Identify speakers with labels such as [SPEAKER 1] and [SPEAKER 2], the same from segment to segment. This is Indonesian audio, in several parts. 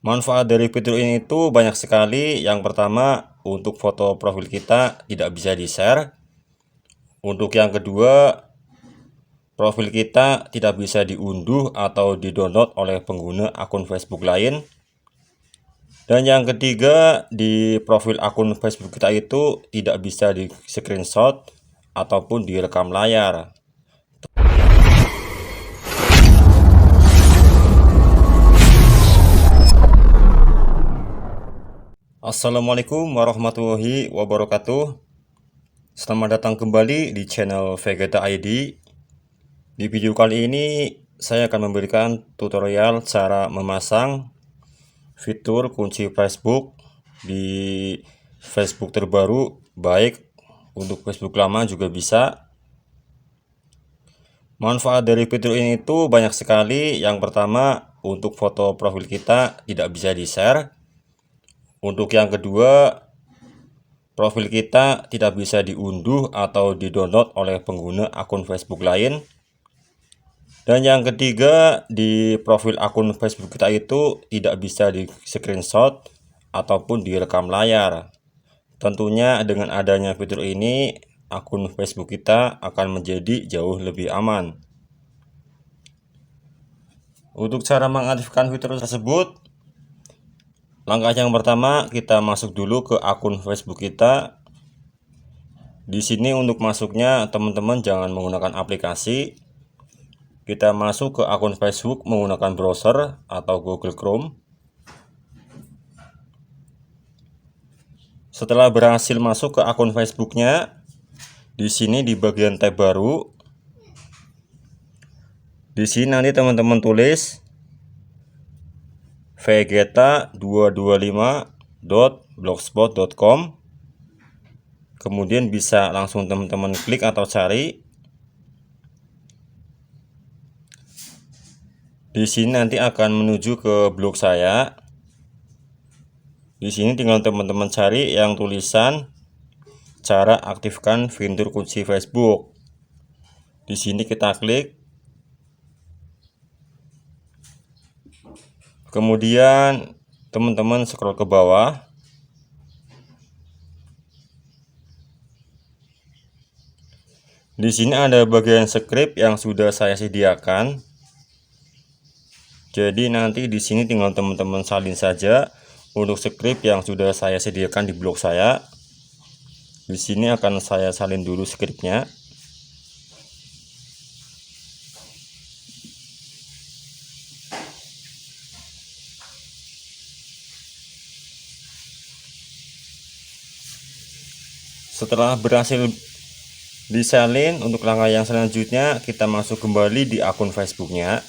[SPEAKER 1] Manfaat dari fitur ini itu banyak sekali. Yang pertama, untuk foto profil kita tidak bisa di-share. Untuk yang kedua, profil kita tidak bisa diunduh atau di-download oleh pengguna akun Facebook lain. Dan yang ketiga, di profil akun Facebook kita itu tidak bisa di screenshot ataupun direkam layar. Assalamualaikum warahmatullahi wabarakatuh. Selamat datang kembali di channel Vegeta ID. Di video kali ini saya akan memberikan tutorial cara memasang fitur kunci Facebook di Facebook terbaru, baik untuk Facebook lama juga bisa. Manfaat dari fitur ini itu banyak sekali. Yang pertama, untuk foto profil kita tidak bisa di-share. Untuk yang kedua, profil kita tidak bisa diunduh atau di-download oleh pengguna akun Facebook lain. Dan yang ketiga, di profil akun Facebook kita itu tidak bisa di screenshot ataupun direkam layar. Tentunya dengan adanya fitur ini, akun Facebook kita akan menjadi jauh lebih aman. Untuk cara mengaktifkan fitur tersebut, langkah yang pertama, kita masuk dulu ke akun Facebook kita. Di sini untuk masuknya teman-teman jangan menggunakan aplikasi. Kita masuk ke akun Facebook menggunakan browser atau Google Chrome. Setelah berhasil masuk ke akun Facebooknya, di sini di bagian tab baru, di sini nanti teman-teman tulis vegeta225.blogspot.com. Kemudian bisa langsung teman-teman klik atau cari. Di sini nanti akan menuju ke blog saya. Di sini tinggal teman-teman cari yang tulisan cara aktifkan fitur kunci Facebook. Di sini kita klik. Kemudian teman-teman scroll ke bawah. Di sini ada bagian script yang sudah saya sediakan. Jadi nanti di sini tinggal teman-teman salin saja untuk script yang sudah saya sediakan di blog saya. Di sini akan saya salin dulu scriptnya. Setelah berhasil disalin, untuk langkah yang selanjutnya kita masuk kembali di akun Facebooknya.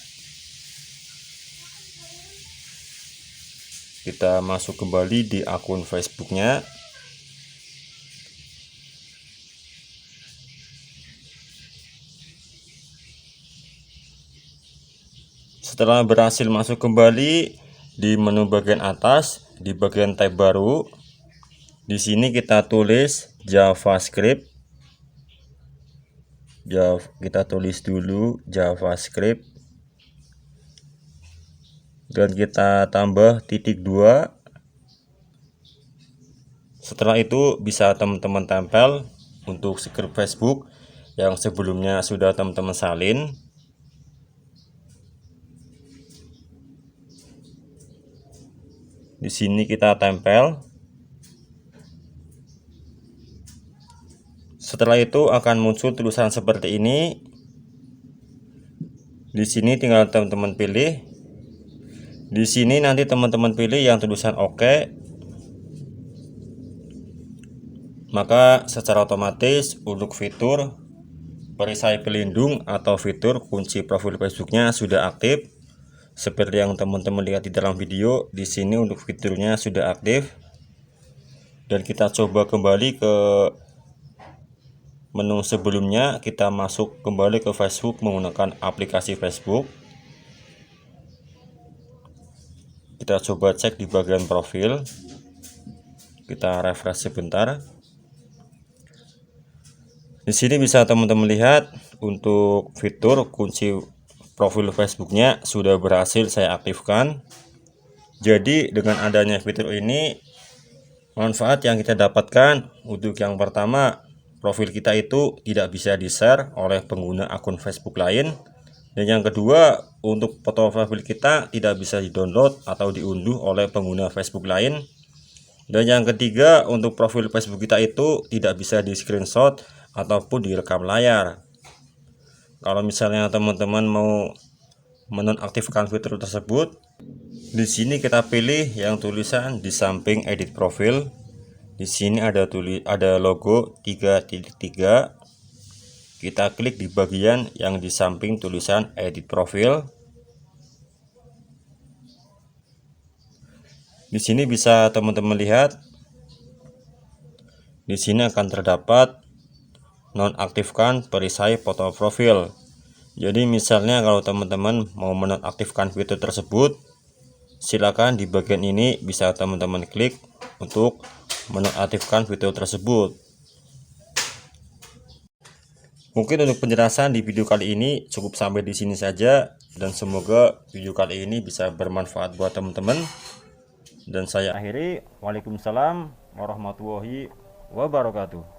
[SPEAKER 1] Kita masuk kembali di akun Facebooknya. Setelah berhasil masuk kembali, di menu bagian atas di bagian tab baru, di sini kita tulis JavaScript. Kita tulis dulu JavaScript dan kita tambah !2. Setelah itu bisa teman-teman tempel untuk script Facebook yang sebelumnya sudah teman-teman salin. Di sini kita tempel. Setelah itu akan muncul tulisan seperti ini. Di sini tinggal teman-teman pilih. Di sini nanti teman-teman pilih yang tulisan OK. Maka secara otomatis untuk fitur perisai pelindung atau fitur kunci profil Facebooknya sudah aktif. Seperti yang teman-teman lihat di dalam video, di sini untuk fiturnya sudah aktif. Dan kita coba kembali ke menu sebelumnya. Kita masuk kembali ke Facebook menggunakan aplikasi Facebook. Kita coba cek di bagian profil. Kita refresh sebentar. Di sini bisa teman-teman lihat untuk fitur kunci profil Facebooknya sudah berhasil saya aktifkan. Jadi dengan adanya fitur ini, manfaat yang kita dapatkan untuk yang pertama, profil kita itu tidak bisa di-share oleh pengguna akun Facebook lain. Dan yang kedua, untuk foto profil kita tidak bisa di-download atau diunduh oleh pengguna Facebook lain. Dan yang ketiga, untuk profil Facebook kita itu tidak bisa di-screenshot ataupun direkam layar. Kalau misalnya teman-teman mau menonaktifkan fitur tersebut, di sini kita pilih yang tulisan di samping edit profil. Di sini ada logo 3.3. Kita klik di bagian yang di samping tulisan edit profil. Di sini bisa teman-teman lihat. Di sini akan terdapat nonaktifkan perisai foto profil. Jadi misalnya kalau teman-teman mau menonaktifkan fitur tersebut, silakan di bagian ini bisa teman-teman klik untuk menonaktifkan fitur tersebut. Mungkin untuk penjelasan di video kali ini cukup sampai di sini saja, dan semoga video kali ini bisa bermanfaat buat teman-teman. Dan saya akhiri, waalaikumsalam warahmatullahi wabarakatuh.